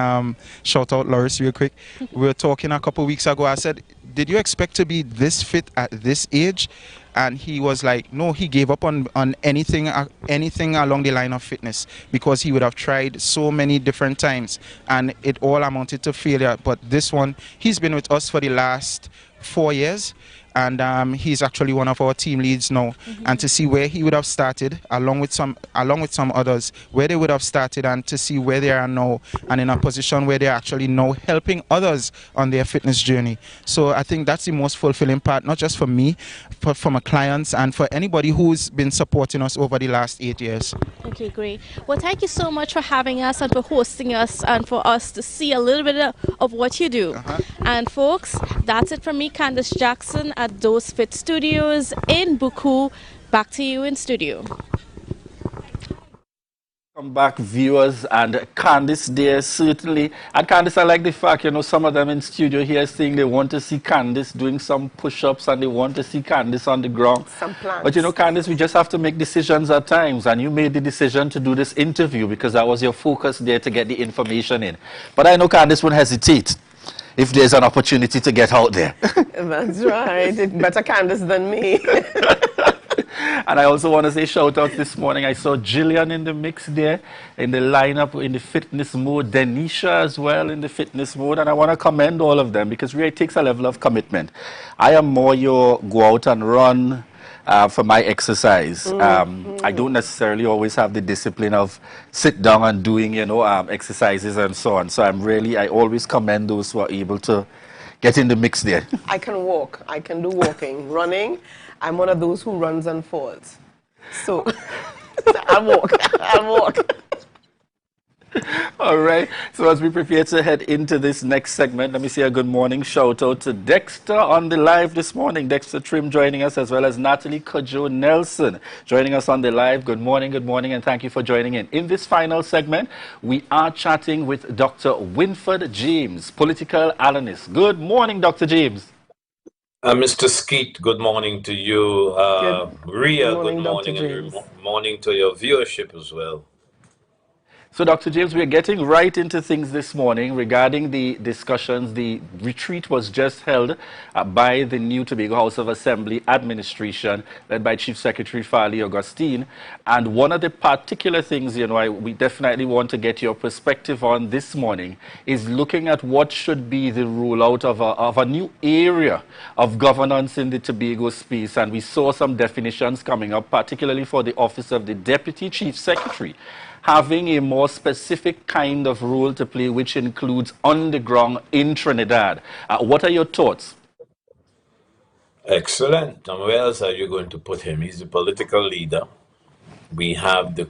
shout out Loris real quick. We were talking a couple weeks ago. I said, did you expect to be this fit at this age? And he was like, no, he gave up on anything along the line of fitness, because he would have tried so many different times and it all amounted to failure. But this one, he's been with us for the last 4 years, and he's actually one of our team leads now. And to see where he would have started along with some others, where they would have started, and to see where they are now and in a position where they're actually now helping others on their fitness journey. So I think that's the most fulfilling part, not just for me, but for my clients and for anybody who's been supporting us over the last 8 years. Okay, great. Well, thank you so much for having us and for hosting us and for us to see a little bit of what you do. And folks, that's it from me, Candace Jackson, at Those Fit Studios in Buku. Back to you in studio. Welcome back, viewers, and Candace there, certainly. And Candace, I like the fact, some of them in studio here saying they want to see Candace doing some push-ups and they want to see Candace on the ground. Some plans. But Candace, we just have to make decisions at times, and you made the decision to do this interview because that was your focus there to get the information in. But I know Candace won't hesitate if there's an opportunity to get out there. That's right. It's better Candace than me. And I also want to say shout out this morning. I saw Jillian in the mix there, in the lineup, in the fitness mode. Denisha as well in the fitness mode. And I want to commend all of them because really it takes a level of commitment. I am more your go out and run for my exercise. I don't necessarily always have the discipline of sit down and doing, exercises and so on. So I always commend those who are able to get in the mix there. I can walk. I can do walking. Running, I'm one of those who runs and falls. So I walk. All right. So as we prepare to head into this next segment, let me say a good morning shout out to Dexter on the live this morning. Dexter Trim joining us, as well as Natalie Kojo Nelson joining us on the live. Good morning, and thank you for joining in. In this final segment, we are chatting with Dr. Winford James, political analyst. Good morning, Dr. James. Mr. Skeet, good morning to you. Ria, good morning, and good morning to your viewership as well. So, Dr. James, we're getting right into things this morning regarding the discussions. The retreat was just held by the new Tobago House of Assembly administration, led by Chief Secretary Farley Augustine. And one of the particular things, we definitely want to get your perspective on this morning is looking at what should be the rollout of a new area of governance in the Tobago space. And we saw some definitions coming up, particularly for the office of the Deputy Chief Secretary, having a more specific kind of role to play, which includes on the ground in Trinidad. What are your thoughts? Excellent. And where else are you going to put him? He's the political leader. We have the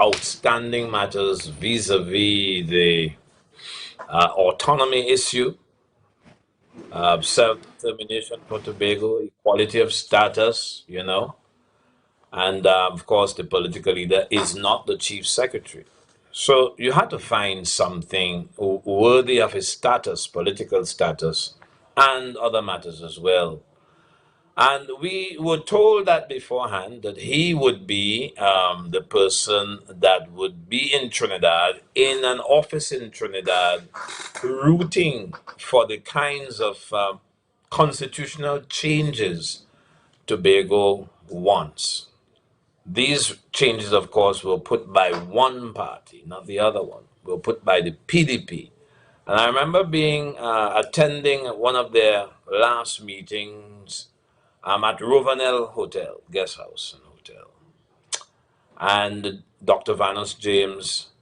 outstanding matters vis-a-vis the autonomy issue, self-determination for Tobago, equality of status, And of course, the political leader is not the chief secretary. So you had to find something worthy of his status, political status, and other matters as well. And we were told that beforehand that he would be the person that would be in Trinidad, in an office in Trinidad, rooting for the kinds of constitutional changes Tobago wants. These changes, of course, were put by one party, not the other one. Were put by the PDP. And I remember attending one of their last meetings at Rovanel Hotel, guest house and hotel. And Dr. Vanus James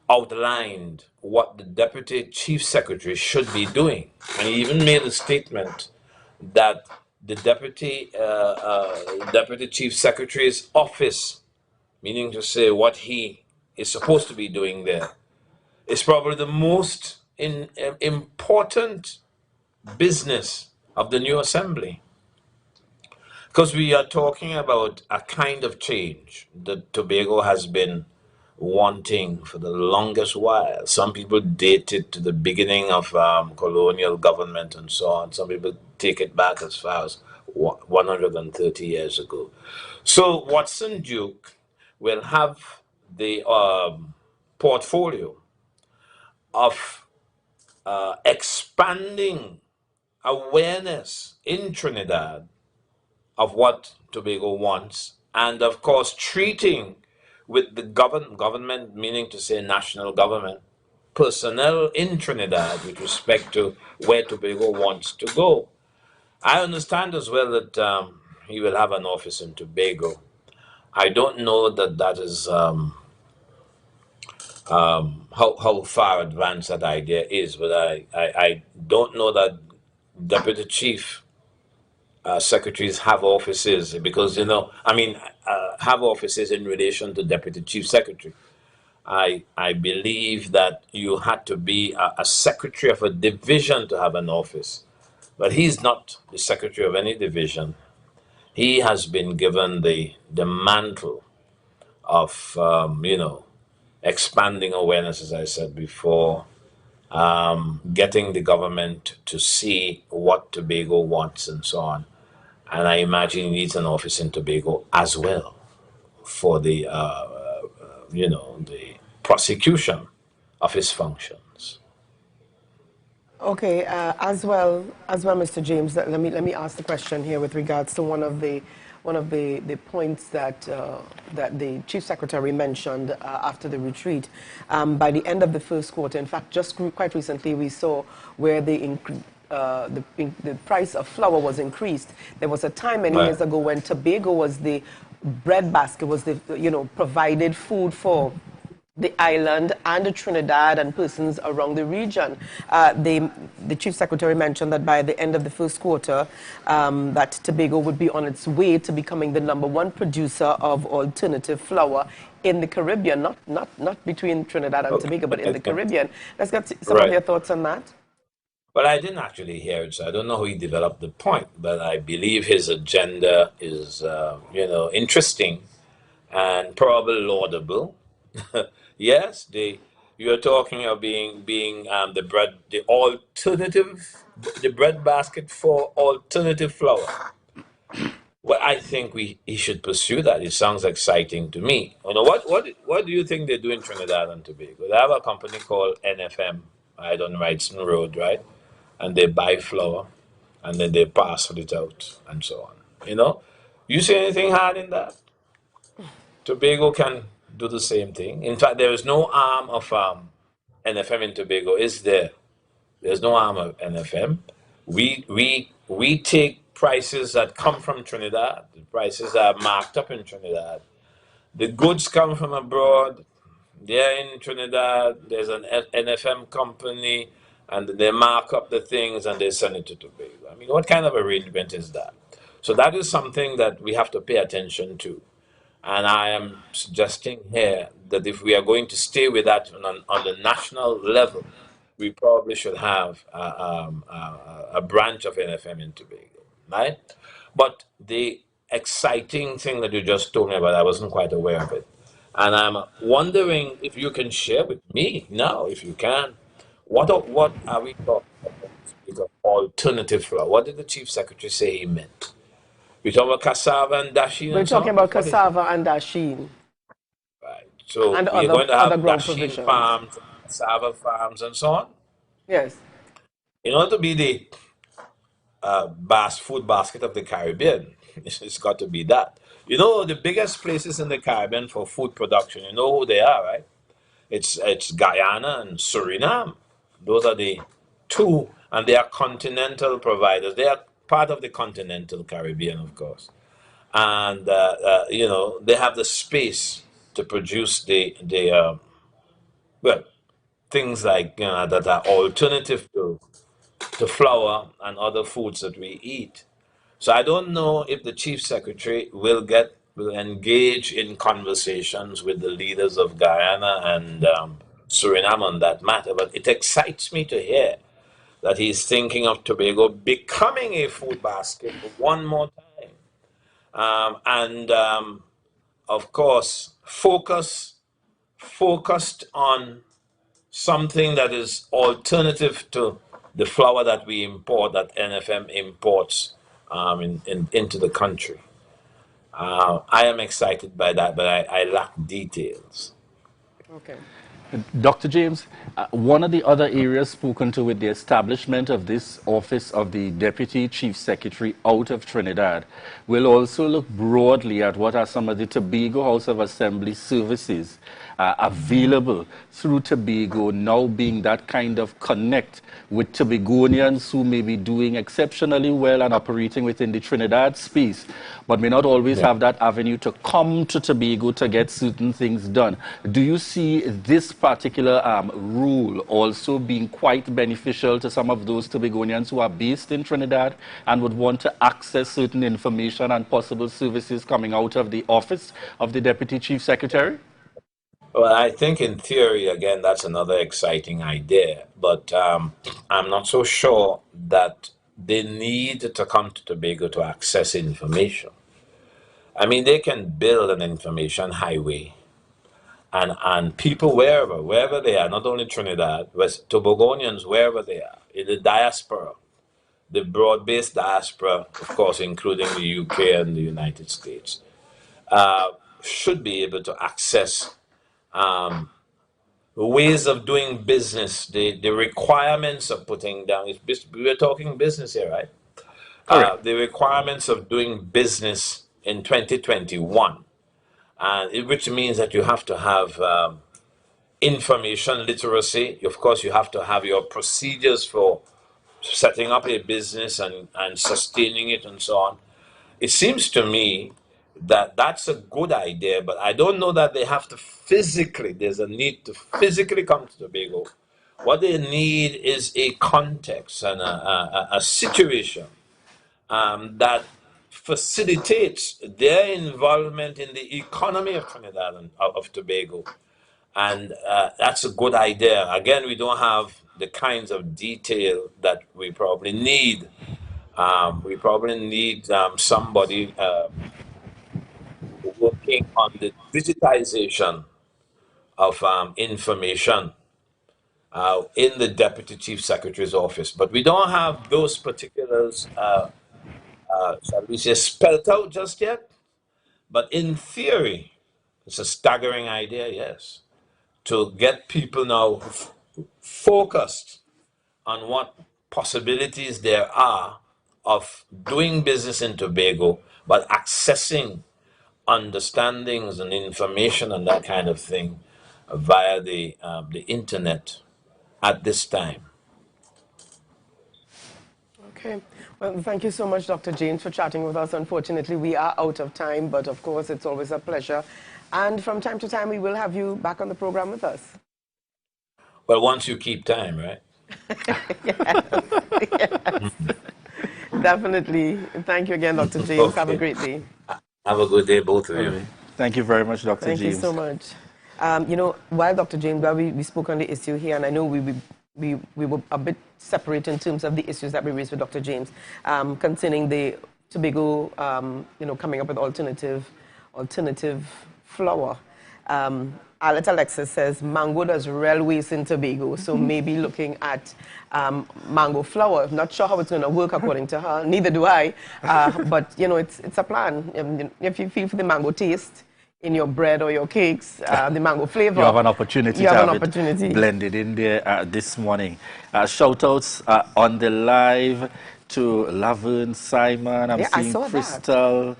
outlined what the Deputy Chief Secretary should be doing. And he even made a statement that the deputy chief secretary's office, meaning to say what he is supposed to be doing there, is probably the most important business of the new assembly. Because we are talking about a kind of change that Tobago has been wanting for the longest while. Some people date it to the beginning of colonial government and so on. Some people take it back as far as 130 years ago. So Watson Duke will have the portfolio of expanding awareness in Trinidad of what Tobago wants, and of course treating with the government, meaning to say national government, personnel in Trinidad with respect to where Tobago wants to go. I understand as well that he will have an office in Tobago. I don't know that that is how far advanced that idea is, but I don't know that deputy chief secretaries have offices because, have offices in relation to deputy chief secretary. I believe that you had to be a secretary of a division to have an office, but he's not the secretary of any division. He has been given the mantle of, expanding awareness, as I said before, getting the government to see what Tobago wants and so on. And I imagine he needs an office in Tobago as well for the, the prosecution of his functions. Okay, as well, Mr. James. Let me ask the question here with regards to one of the points that that the chief secretary mentioned after the retreat. By the end of the first quarter, in fact, just quite recently, we saw where the price of flour was increased. There was a time many years ago when Tobago was the bread basket, was the provided food for the island and the Trinidad and persons around the region. The chief secretary mentioned that by the end of the first quarter, that Tobago would be on its way to becoming the #1 producer of alternative flour in the Caribbean, not between Trinidad and Tobago, but in the Caribbean. Let's get some of your thoughts on that. Well, I didn't actually hear it, so I don't know how he developed the point, but I believe his agenda is, interesting and probably laudable. Yes, you are talking of being the bread basket for alternative flour. Well, I think he should pursue that. It sounds exciting to me. What do you think they do in Trinidad and Tobago? They have a company called NFM, right on Wrightson Road, right? And they buy flour, and then they parcel it out, and so on. You see anything hard in that? Tobago can do the same thing. In fact, there is no arm of NFM in Tobago, is there? There's no arm of NFM. We take prices that come from Trinidad. The prices are marked up in Trinidad. The goods come from abroad. They're in Trinidad. There's an NFM company, and they mark up the things and they send it to Tobago. I mean, what kind of arrangement is that? So that is something that we have to pay attention to. And I am suggesting here that if we are going to stay with that on the national level, we probably should have a branch of NFM in Tobago, right? But the exciting thing that you just told me about, I wasn't quite aware of it. And I'm wondering if you can share with me now, if you can, what are we talking about? Alternative flour. What did the chief secretary say he meant? We're talking about cassava and dasheen. We're talking about cassava and dasheen. Right. So and we're going to have dasheen provisions. farms, cassava farms, and so on. Yes. In order to be the food basket of the Caribbean, it's got to be that. The biggest places in the Caribbean for food production, you know who they are, right? It's Guyana and Suriname. Those are the two, and they are continental providers. They are part of the continental Caribbean, of course. And, they have the space to produce things like, that are alternative to flour and other foods that we eat. So I don't know if the chief secretary will engage in conversations with the leaders of Guyana and Suriname on that matter. But it excites me to hear that he's thinking of Tobago becoming a food basket one more time. Of course, focused on something that is alternative to the flour that we import, that NFM imports into the country. I am excited by that, but I lack details. Okay. Dr. James, one of the other areas spoken to with the establishment of this office of the Deputy Chief Secretary out of Trinidad will also look broadly at what are some of the Tobago House of Assembly services available through Tobago, now being that kind of connect with Tobagonians who may be doing exceptionally well and operating within the Trinidad space, but may not always have that avenue to come to Tobago to get certain things done. Do you see this particular rule also being quite beneficial to some of those Tobagonians who are based in Trinidad and would want to access certain information and possible services coming out of the office of the Deputy Chief Secretary? Well, I think in theory, again, that's another exciting idea, but I'm not so sure that they need to come to Tobago to access information. I mean, they can build an information highway, and people wherever they are, not only Trinidad, West Tobagonians, wherever they are, in the diaspora, the broad-based diaspora, of course, including the UK and the United States, should be able to access ways of doing business, the requirements of putting down, we're talking business here, right? The requirements of doing business in 2021, which means that you have to have information literacy. Of course, you have to have your procedures for setting up a business and sustaining it and so on. It seems to me that that's a good idea, but I don't know that they have to there's a need to physically come to Tobago. What they need is a context and a situation that facilitates their involvement in the economy of Trinidad and of Tobago. And that's a good idea. Again, we don't have the kinds of detail that we probably need. We probably need somebody working on the digitization of information in the Deputy Chief Secretary's office. But we don't have those particulars, shall we say, spelled out just yet. But in theory, it's a staggering idea, yes, to get people now focused on what possibilities there are of doing business in Tobago, but accessing understandings and information and that kind of thing via the internet at this time. Okay. Well, thank you so much, Dr. James, for chatting with us. Unfortunately, we are out of time, but of course, it's always a pleasure. And from time to time, we will have you back on the program with us. Well, once you keep time, right? Yes. Definitely. Thank you again, Dr. James. Okay. Have a great day. Have a good day, both of you. Thank you very much, Dr. James. Thank you so much. You know, while Dr. James, while we spoke on the issue here, and I know we were a bit separate in terms of the issues that we raised with Dr. James concerning the Tobago, you know, coming up with alternative flour. Alexis says mango does railways in Tobago, so maybe looking at mango flour. Not sure how it's going to work according to her. Neither do I. But you know, it's a plan. If you feel for the mango taste in your bread or your cakes, the mango flavor, you have an opportunity to have it blended in there this morning. Shout outs on the live to Laverne, Simon, I'm seeing Crystal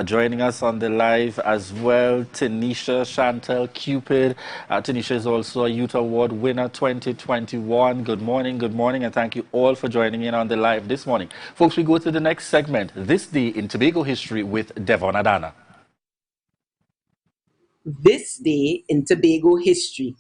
joining us on the live as well. Tanisha, Chantel, Cupid. Tanisha is also a Youth Award winner 2021. Good morning, and thank you all for joining in on the live this morning. Folks, we go to the next segment, This Day in Tobago History with Devon Adana. This Day in Tobago History.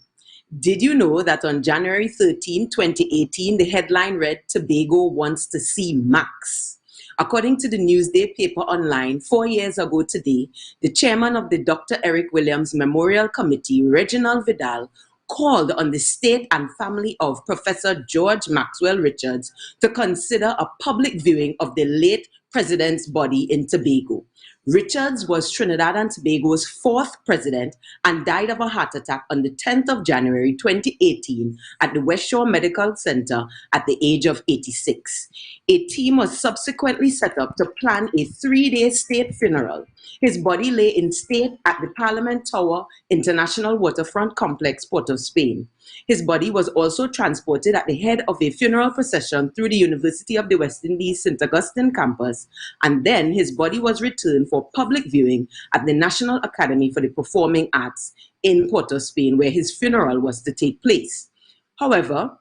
Did you know that on January 13, 2018, the headline read, Tobago wants to see Max? According to the Newsday paper online, 4 years ago today, the chairman of the Dr. Eric Williams Memorial Committee, Reginald Vidal, called on the state and family of Professor George Maxwell Richards to consider a public viewing of the late president's body in Tobago. Richards was Trinidad and Tobago's 4th president and died of a heart attack on the 10th of January 2018 at the West Shore Medical Center at the age of 86. A team was subsequently set up to plan a 3-day state funeral. His body lay in state at the Parliament Tower International Waterfront Complex, Port of Spain. His body was also transported at the head of a funeral procession through the University of the West Indies St. Augustine campus, and then his body was returned for public viewing at the National Academy for the Performing Arts in Port of Spain, where his funeral was to take place. However,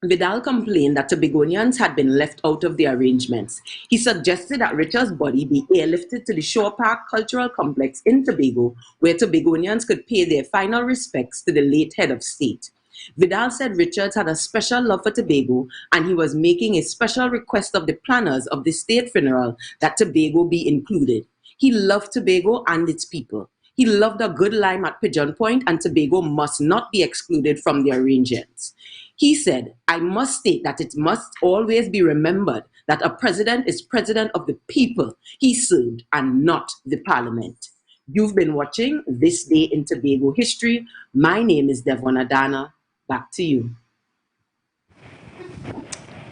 Vidal complained that Tobagonians had been left out of the arrangements. He suggested that Richard's body be airlifted to the Shore Park Cultural Complex in Tobago, where Tobagonians could pay their final respects to the late head of state. Vidal said Richards had a special love for Tobago, and he was making a special request of the planners of the state funeral that Tobago be included. He loved Tobago and its people. He loved a good lime at Pigeon Point, and Tobago must not be excluded from the arrangements. He said, "I must state that it must always be remembered that a president is president of the people he served and not the parliament." You've been watching This Day in Tobago History. My name is Devon Adana. Back to you.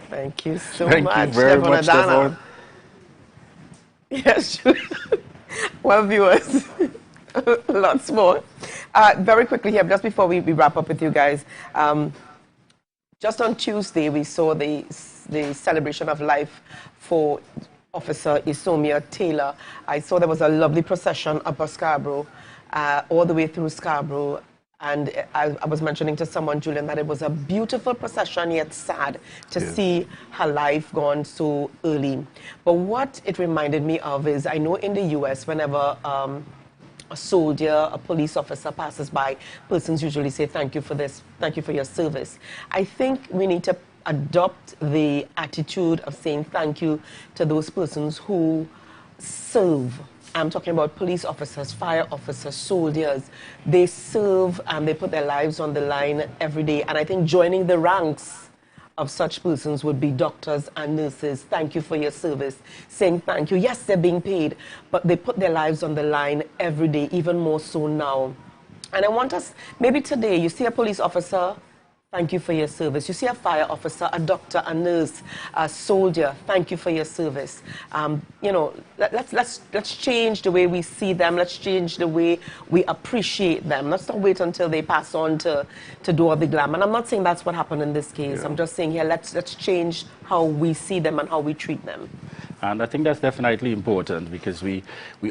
Thank you so Thank much, you very Devon much, Adana. Devon. Yes, well, viewers, lots more. Very quickly here, just before we wrap up with you guys, just on Tuesday, we saw the celebration of life for Officer Isomia Taylor. I saw there was a lovely procession up Scarborough, all the way through Scarborough. And I was mentioning to someone, Julian, that it was a beautiful procession, yet sad to see her life gone so early. But what it reminded me of is, I know in the U.S., whenever a soldier, a police officer passes by, persons usually say, "Thank you for this, thank you for your service." I think we need to adopt the attitude of saying thank you to those persons who serve. I'm talking about police officers, fire officers, soldiers. They serve and they put their lives on the line every day. And I think joining the ranks of such persons would be doctors and nurses. Thank you for your service. Saying thank you. Yes, they're being paid, but they put their lives on the line every day, even more so now. And I want us, maybe today, you see a police officer, thank you for your service. You see a fire officer, a doctor, a nurse, a soldier, thank you for your service. You know, let's change the way we see them. Let's change the way we appreciate them. Let's not wait until they pass on to do all the glam. And I'm not saying that's what happened in this case. I'm just saying here, let's change how we see them and how we treat them. And I think that's definitely important because we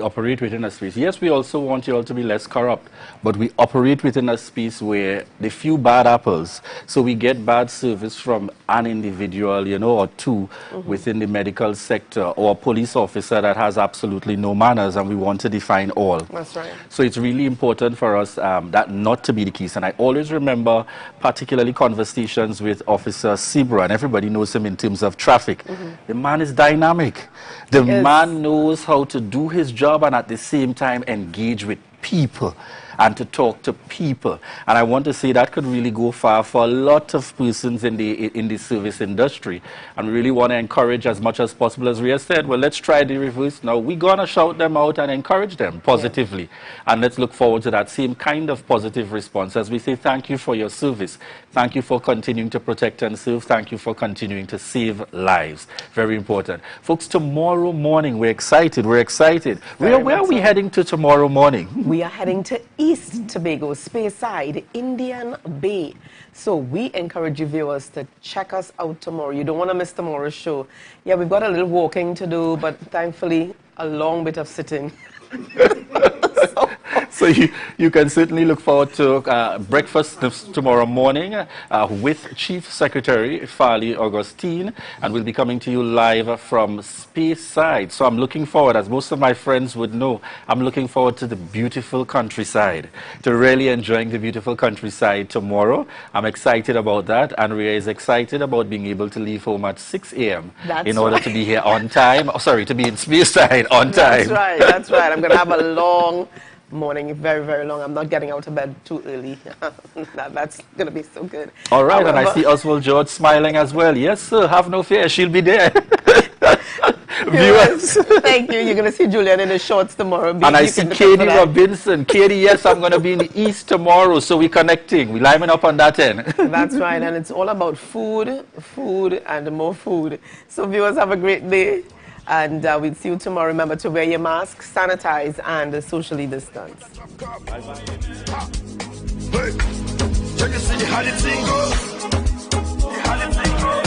operate within a space. Yes, we also want you all to be less corrupt, but we operate within a space where the few bad apples, so we get bad service from an individual, you know, or two within the medical sector, or a police officer that has absolutely no manners, and we want to define all. That's right. So it's really important for us that not to be the case. And I always remember particularly conversations with Officer Sibra, and everybody knows him in terms of traffic. The man is dynamic. The man knows how to do his job and at the same time engage with people and to talk to people. And I want to say that could really go far for a lot of persons in the service industry. And we really want to encourage as much as possible, as Ria said, well, let's try the reverse. Now, we're going to shout them out and encourage them positively. And let's look forward to that same kind of positive response as we say, thank you for your service. Thank you for continuing to protect and serve. Thank you for continuing to save lives. Very important. Folks, tomorrow morning, we're excited. We're excited. Where are we heading to tomorrow morning? We are heading to East Tobago, Speyside, Indian Bay. So we encourage you viewers to check us out tomorrow. You don't want to miss tomorrow's show. Yeah, we've got a little walking to do, but thankfully a long bit of sitting. So you can certainly look forward to breakfast tomorrow morning with Chief Secretary Farley Augustine, and we'll be coming to you live from Speyside. So I'm looking forward, as most of my friends would know, I'm looking forward to the beautiful countryside, to really enjoying the beautiful countryside tomorrow. I'm excited about that, and Ria is excited about being able to leave home at 6 a.m. in order to be here on time. Oh, sorry, to be in Speyside on time. That's right, that's right. I'm going to have a long morning, very, very long. I'm not getting out of bed too early. That's going to be so good. All right, and I see Oswald George smiling as well. Yes, sir, have no fear, she'll be there. Viewers. Thank you. You're going to see Julian in his shorts tomorrow. And I see Katie Robinson. Katie, yes, I'm going to be in the East tomorrow, so we're connecting. We're lining up on that end. That's right, and it's all about food, food, and more food. So viewers, have a great day. And we'll see you tomorrow. Remember to wear your mask, sanitize, and socially distance. Hey, can you see how the thing goes?